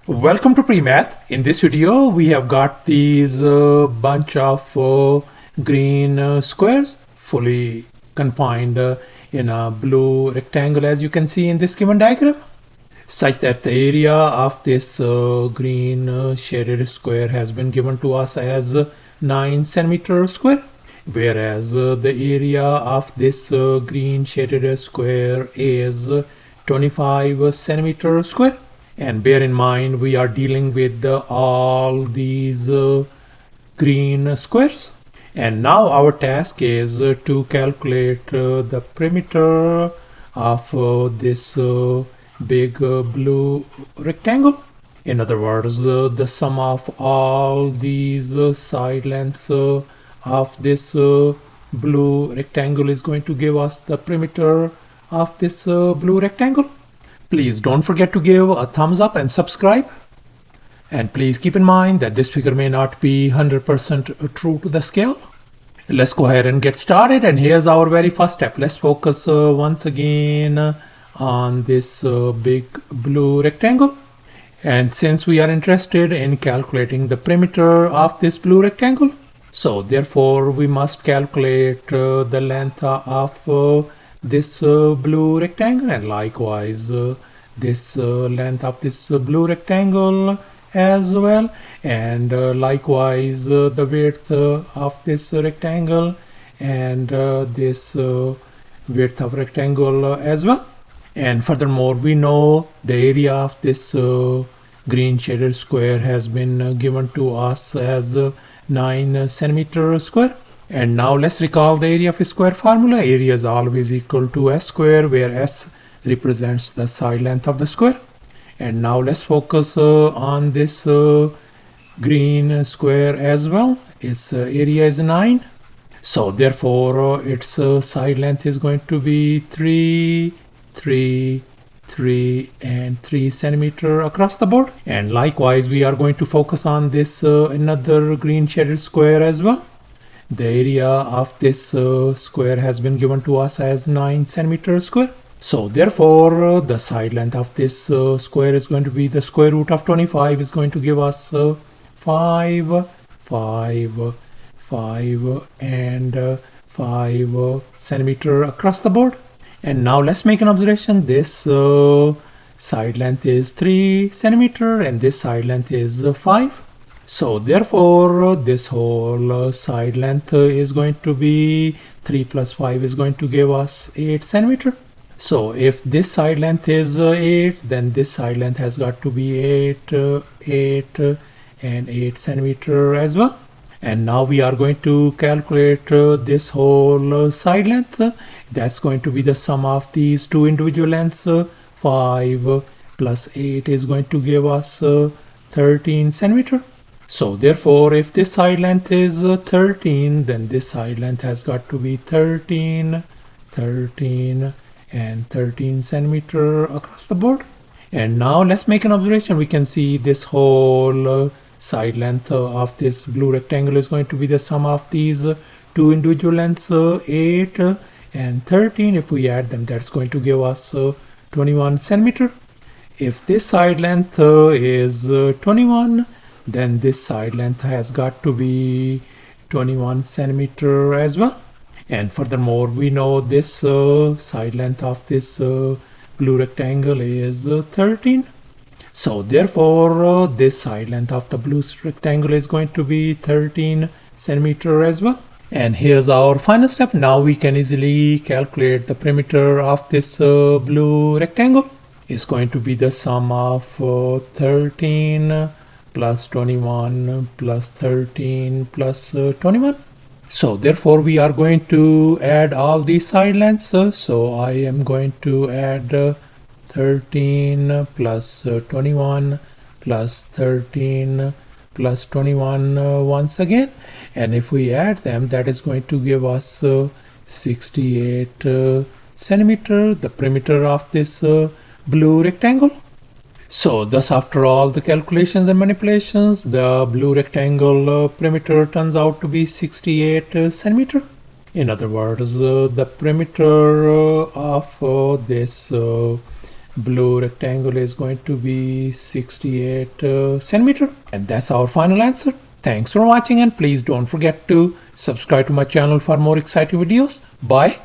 Welcome to PreMath. In this video, we have got these bunch of green squares fully confined in a blue rectangle, as you can see in this given diagram, such that the area of this green shaded square has been given to us as 9 centimeter square, whereas the area of this green shaded square is 25 centimeter square. And bear in mind, we are dealing with all these green squares. And now our task is to calculate the perimeter of this big blue rectangle. In other words, the sum of all these side lengths of this blue rectangle is going to give us the perimeter of this blue rectangle. Please don't forget to give a thumbs up and subscribe. And please keep in mind that this figure may not be 100% true to the scale. Let's go ahead and get started. And here's our very first step. Let's focus once again on this big blue rectangle. And since we are interested in calculating the perimeter of this blue rectangle, so therefore we must calculate the length of this blue rectangle, and likewise this length of this blue rectangle as well, and likewise the width of this rectangle and this width of rectangle as well. And furthermore, we know the area of this green shaded square has been given to us as 9 centimeter square. And now let's recall the area of a square formula. Area is always equal to s square, where s represents the side length of the square. And now let's focus on this green square as well. Its area is 9. So therefore its side length is going to be 3, 3, 3 and 3 centimeter across the board. And likewise we are going to focus on this another green shaded square as well. The area of this square has been given to us as 9 centimeter square. So therefore the side length of this square is going to be the square root of 25 is going to give us 5, 5, 5 and 5 centimeter across the board. And now let's make an observation. This side length is 3 centimeter and this side length is 5. So therefore this whole side length is going to be 3 plus 5 is going to give us 8 centimeter. So if this side length is 8, then this side length has got to be 8, 8 and 8 centimeter as well. And now we are going to calculate this whole side length. That's going to be the sum of these two individual lengths. 5 plus 8 is going to give us 13 centimeter. So therefore if this side length is 13, then this side length has got to be 13, 13 and 13 centimeter across the board. And now let's make an observation. We can see this whole side length of this blue rectangle is going to be the sum of these two individual lengths, 8 and 13. If we add them, that's going to give us 21 centimeter. If this side length is 21, then this side length has got to be 21 centimeter as well. And furthermore, we know this side length of this blue rectangle is 13. So therefore this side length of the blue rectangle is going to be 13 centimeter as well. And here's our final step. Now we can easily calculate the perimeter of this blue rectangle. It's going to be the sum of 13 plus 21 plus 13 plus 21. So therefore we are going to add all these side lengths. So I am going to add 13 plus 21 plus 13 plus 21 once again. And if we add them, that is going to give us 68 centimeter, the perimeter of this blue rectangle. So thus after all the calculations and manipulations, the blue rectangle perimeter turns out to be 68 centimeter. In other words, the perimeter of this blue rectangle is going to be 68 centimeter, and that's our final answer. Thanks for watching, and please don't forget to subscribe to my channel for more exciting videos. Bye.